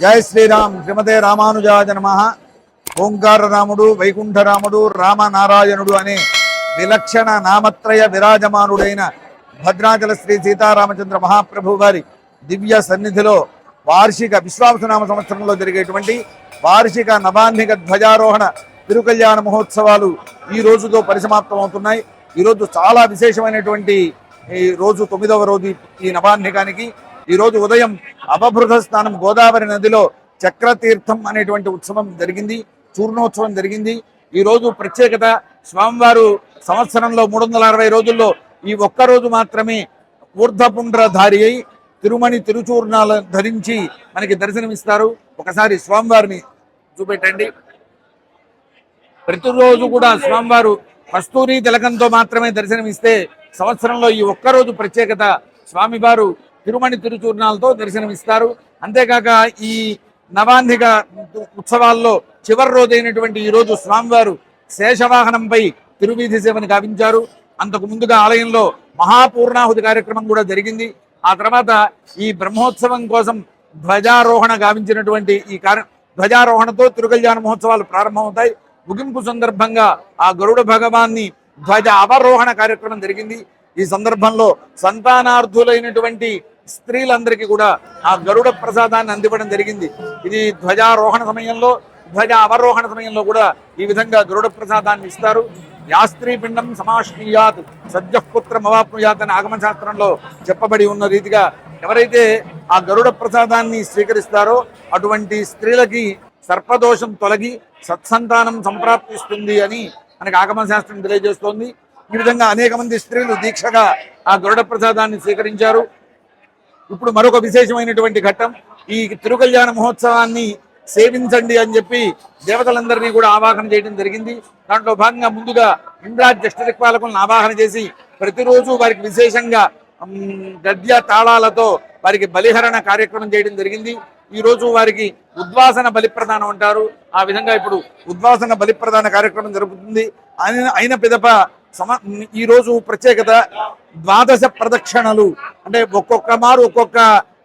జై శ్రీరామ్. శ్రీమతే రామానుజాయ నమః. ఓంకార రాముడు, వైకుంఠ రాముడు, రామనారాయణుడు అనే విలక్షణ నామత్రయ విరాజమానుడైన భద్రాచల శ్రీ సీతారామచంద్ర మహాప్రభు వారి దివ్య సన్నిధిలో వార్షిక విశ్వావసనామ సంవత్సరంలో జరిగేటువంటి వార్షిక నవాన్నిక ధ్వజారోహణ తిరుకల్యాణ మహోత్సవాలు ఈ రోజుతో పరిసమాప్తమవుతున్నాయి. ఈరోజు చాలా విశేషమైనటువంటి ఈ రోజు 9వ రోజు ఈ నవాన్నికానికి. ఈరోజు ఉదయం అపభృత స్నానం గోదావరి నదిలో చక్రతీర్థం అనేటువంటి ఉత్సవం జరిగింది, చూర్ణోత్సవం జరిగింది. ఈ రోజు ప్రత్యేకత, స్వామివారు సంవత్సరంలో 360 రోజుల్లో ఈ ఒక్కరోజు మాత్రమే ఊర్ధపుండ్రధారి అయి తిరుమణి తిరుచూర్ణాలు ధరించి మనకి దర్శనమిస్తారు. ఒకసారి స్వామివారిని చూపెట్టండి. ప్రతిరోజు కూడా స్వామివారు కస్తూరి తిలకంతో మాత్రమే దర్శనమిస్తే సంవత్సరంలో ఈ ఒక్కరోజు ప్రత్యేకత, స్వామివారు తిరుమణి తిరుచూర్ణాలతో దర్శనమిస్తారు. అంతేకాక ఈ నవాన్నిక ఉత్సవాల్లో చివరి రోజైనటువంటి ఈ రోజు స్వామివారు శేషవాహనంపై తిరువీధి సేవని గావించారు. అంతకు ముందుగా ఆలయంలో మహాపూర్ణాహుతి కార్యక్రమం కూడా జరిగింది. ఆ తర్వాత ఈ బ్రహ్మోత్సవం కోసం ధ్వజారోహణ గావించినటువంటి ఈ ధ్వజారోహణతో తిరుకల్యాణ మహోత్సవాలు ప్రారంభమవుతాయి. ముగింపు సందర్భంగా ఆ గరుడ భగవాన్ని ధ్వజ అవరోహణ కార్యక్రమం జరిగింది. ఈ సందర్భంలో సంతానార్థులైనటువంటి స్త్రీలందరికీ కూడా ఆ గరుడ ప్రసాదాన్ని అందివ్వడం జరిగింది. ఇది ధ్వజారోహణ సమయంలో, ధ్వజ అవరోహణ సమయంలో కూడా ఈ విధంగా గరుడ ప్రసాదాన్ని ఇస్తారు. యాస్త్రీ పిండం సమాశ్నీయాత్ సద్యపుత్రం అవాప్నుయాత్ అని ఆగమ శాస్త్రంలో చెప్పబడి ఉన్న రీతిగా ఎవరైతే ఆ గరుడ ప్రసాదాన్ని స్వీకరిస్తారో అటువంటి స్త్రీలకి సర్పదోషం తొలగి సత్సంతానం సంప్రాప్తిస్తుంది అని మనకి ఆగమ శాస్త్రం తెలియజేస్తోంది. ఈ విధంగా అనేక మంది స్త్రీలు దీక్షగా ఆ గరుడ ప్రసాదాన్ని స్వీకరించారు. ఇప్పుడు మరొక విశేషమైనటువంటి ఘట్టం, ఈ తిరుకల్యాణ మహోత్సవాన్ని సేవించండి అని చెప్పి దేవతలందరినీ కూడా ఆవాహన చేయడం జరిగింది. దాంట్లో భాగంగా ముందుగా ఇంద్రాజ్యష్టదిక్పాలకులను ఆవాహన చేసి ప్రతిరోజు వారికి విశేషంగా గద్య తాళాలతో వారికి బలిహరణ కార్యక్రమం చేయడం జరిగింది. ఈ రోజు వారికి ఉద్వాసన బలిప్రదానం అంటారు. ఆ విధంగా ఇప్పుడు ఉద్వాసన బలిప్రదాన కార్యక్రమం జరుగుతుంది. అయిన పిదప ఈ రోజు ప్రత్యేకత 12 ప్రదక్షిణలు, అంటే ఒక్కొక్క మారు ఒక్కొక్క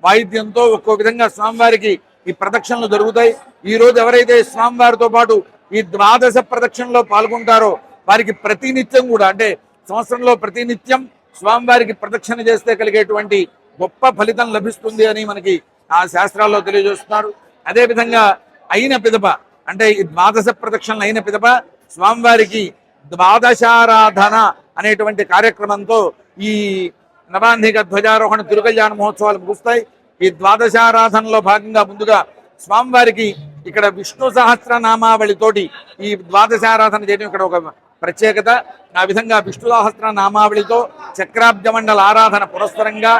వాయిద్యంతో ఒక్కో విధంగా స్వామివారికి ఈ ప్రదక్షిణలు జరుగుతాయి. ఈ రోజు ఎవరైతే స్వామివారితో పాటు ఈ 12 ప్రదక్షిణలో పాల్గొంటారో వారికి ప్రతినిత్యం కూడా, అంటే సంవత్సరంలో ప్రతినిత్యం స్వామివారికి ప్రదక్షిణ చేస్తే కలిగేటువంటి గొప్ప ఫలితం లభిస్తుంది అని మనకి ఆ శాస్త్రాల్లో తెలియజేస్తున్నారు. అదేవిధంగా అయిన పిదప, అంటే ఈ 12 ప్రదక్షిణలు అయిన పిదప స్వామివారికి ద్వాదశారాధన అనేటువంటి కార్యక్రమంతో ఈ నవాన్నిక ధ్వజారోహణ తిరుకల్యాణ మహోత్సవాలు ముగుస్తాయి. ఈ ద్వాదశారాధనలో భాగంగా ముందుగా స్వామివారికి ఇక్కడ విష్ణు సహస్రనామావళితోటి ఈ ద్వాదశారాధన చేయడం ఇక్కడ ఒక ప్రత్యేకత. ఆ విధంగా విష్ణు సహస్రనామావళితో చక్రాబ్జ మండల ఆరాధన పురస్సరంగా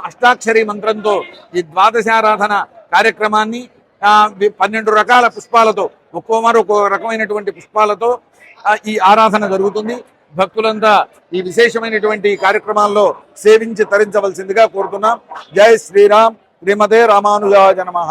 అష్టాక్షరి మంత్రంతో ఈ ద్వాదశారాధన కార్యక్రమాన్ని 12 రకాల పుష్పాలతో, ఒక్కో రకమైనటువంటి పుష్పాలతో ఈ ఆరాధన జరుగుతుంది. భక్తులంతా ఈ విశేషమైనటువంటి కార్యక్రమాల్లో సేవించి తరించవలసిందిగా కోరుతున్నాం. జై శ్రీరామ్. శ్రీమతే రామానుజాయ నమః.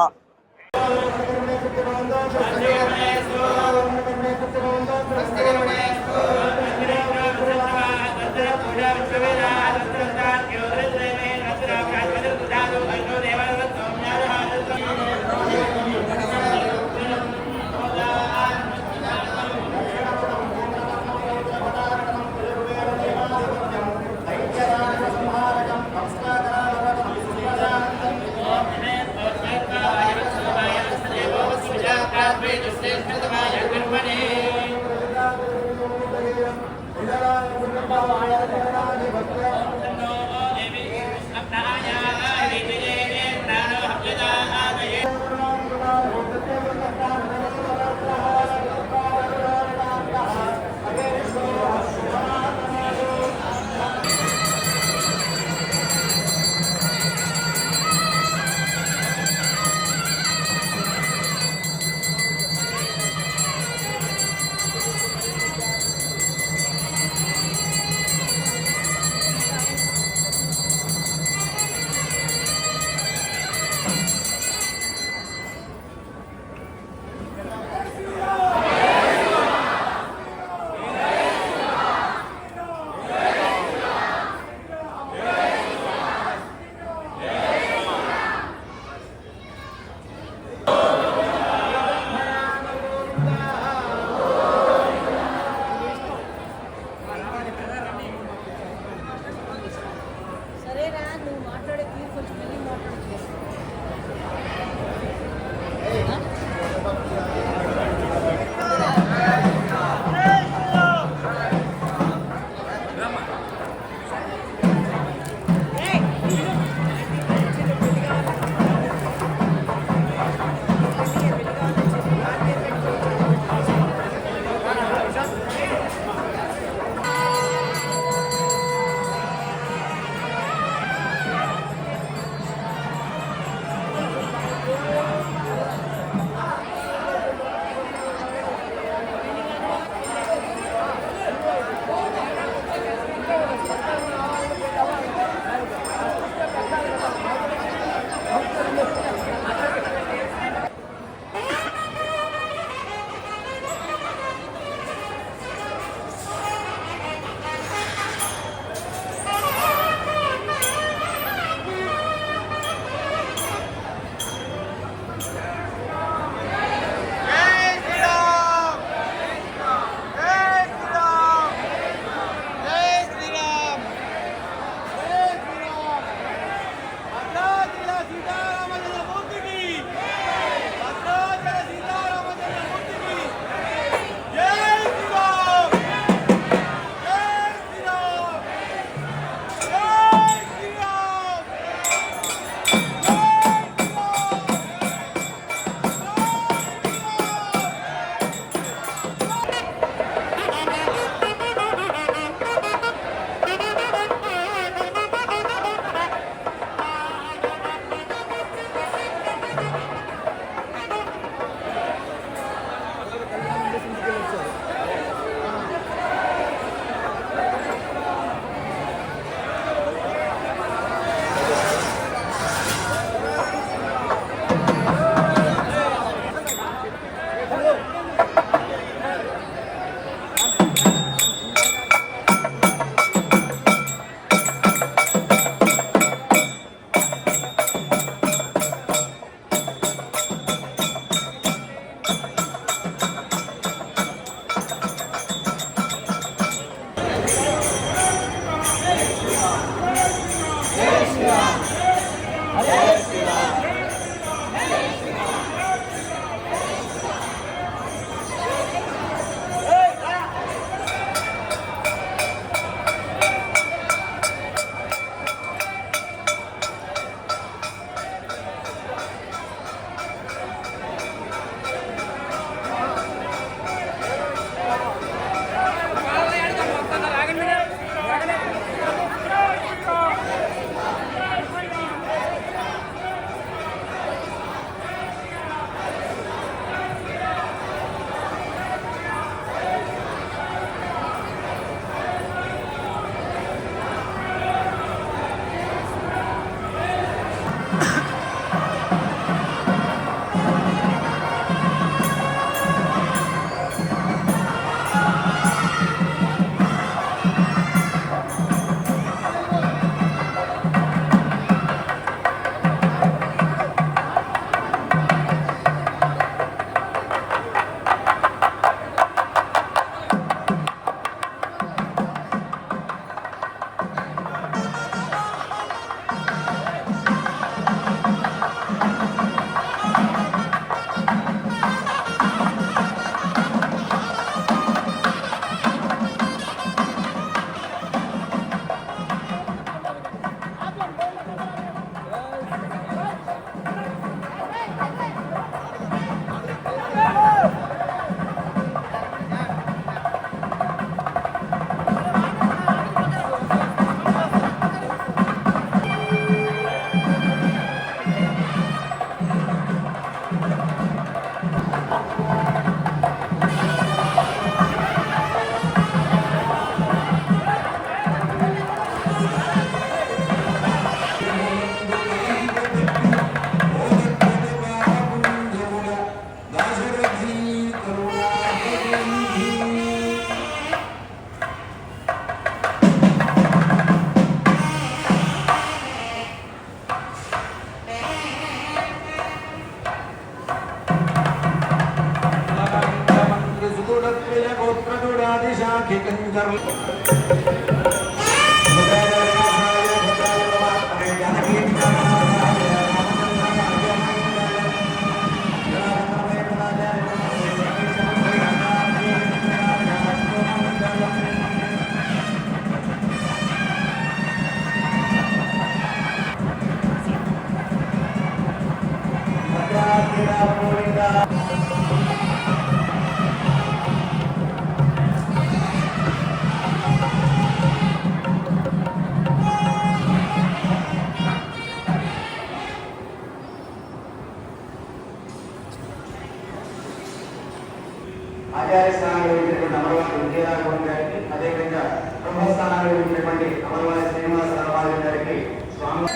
ఆచార్య స్థానాలు ఇచ్చినటువంటి అమరవారి విజయరాఘవన్ గారికి, అదేవిధంగా బ్రహ్మస్థానాలు ఇచ్చినటువంటి అమరవారి శ్రీనివాసరావు గారికి స్వామి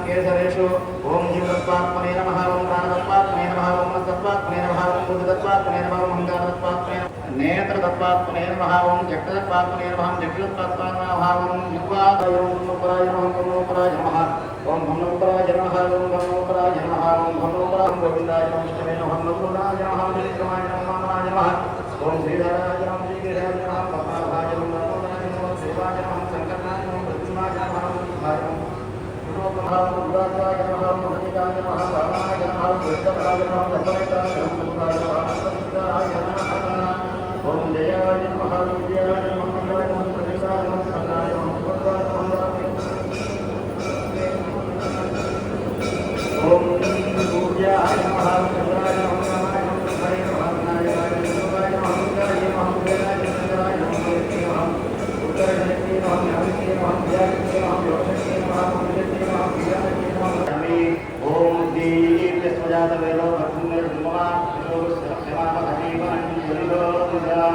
केसरेषु ओम जीवत्वात्मने नमः ओम प्राणतत्वात्मने नमः ओम मनस्तत्वात्मने नमः ओम बुद्धितत्वात्मने नमः ओम अहंकारतत्वात्मने नेत्रतत्वात्मने नमः ओम जगतत्वात्मने नमः ओम जगतत्वात्मने नमः ओम युवादय ओम नमोपराय नमः ओम भमनोपराय नमः ओम भमनोपराय नमः ओम भमनोपराय नमः ओम गोविंदाय नमः विष्णवे नमः नमोपराय नमः ओम श्रीरामाय नमः नमः ओम श्रीधराय नमः श्रीगिराय नमः पद्मनाभाय नमः नमोदाय नमः शिवाय नमः शंकराय नमः प्रद्युम्नाय नमः शिवाय नमः गुरुवाचार्य नमः महनिकाय नमः वामनाय नमः वृद्धपराय नमः दत्तनेत्राय नमः नमः नमः ओम जयाय नमः विजयाय नमः मंगलाय नमः प्रदेशाय नमः संगाय नमः भगवाय नमः ओम सूर्याय नमः चंद्राय नमः नमाय नमः सुखाय नमः विनायकाय नमः नमः मंगलाय नमः उदयाय चंद्राय नमः उत्तरदिशे नमः नाभिके नमः व्यापिके नमः योषके नमः मुनिके नमः विद्याके नमः ओम दीप्त स्वजात वेलो भक्तिर् निर्मला सेवाम धीमं जलिलो मुदा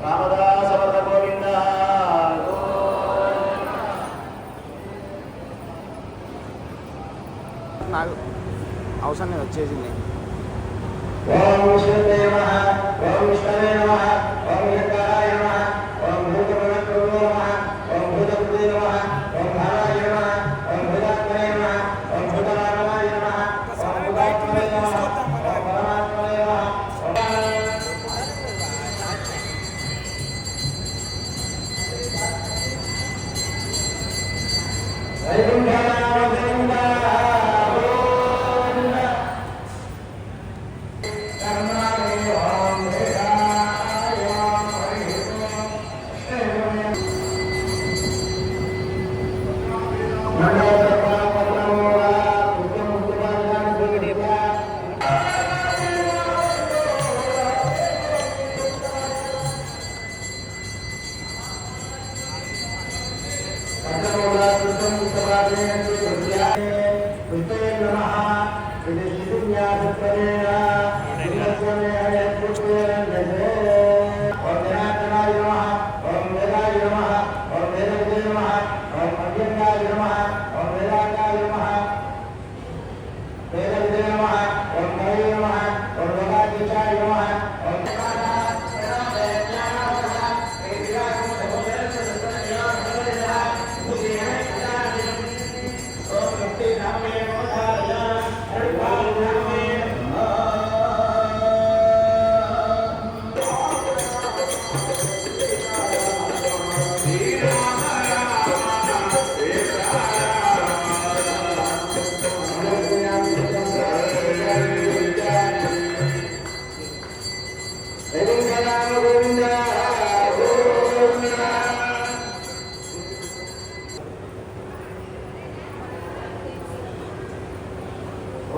रामदास वर्ग गोविंदा నాకు అవసరం లేదు వచ్చేసింది. ఓం విష్ణువే నమః ఓం విష్ణువే నమః ఓం విష్ణువే నమః ఓం భూతగణాయ నమః ఓం భూతపదే నమః ఓం ధారాయ నమః ఓం భూతాత్మనే నమః ఓం భూతరామాయ నమః ఓం భూతాత్మనే నమః ఓం పరమాత్మనే నమః ఓం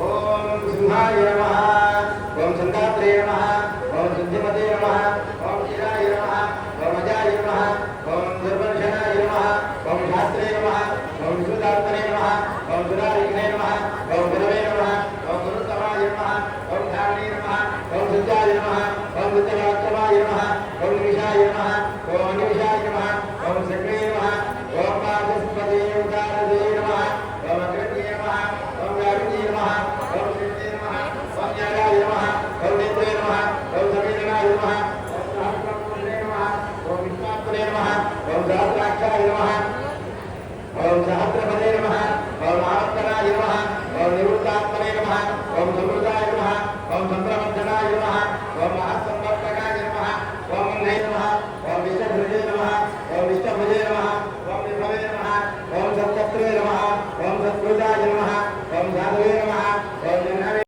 ఓం సింహాయ నమః ఓం సంగాత్రే నమః ఓం సిద్ధిమతే నమః ఓం క్షీరాయ నమః ఓం అజాయ నమః ఓం దుర్వర్షణాయ నమః ఓం శాస్త్రే నమః ఓం విష్ణుదాత్మనే నమః ఓం సురారిఘ్నే నమః ఓం గురవే నమః ఓం గురుత్తమాయ నమః ఓం ధారణే నమః ఓం సిద్ధాయ నమః ఓం సిద్ధరాత్ర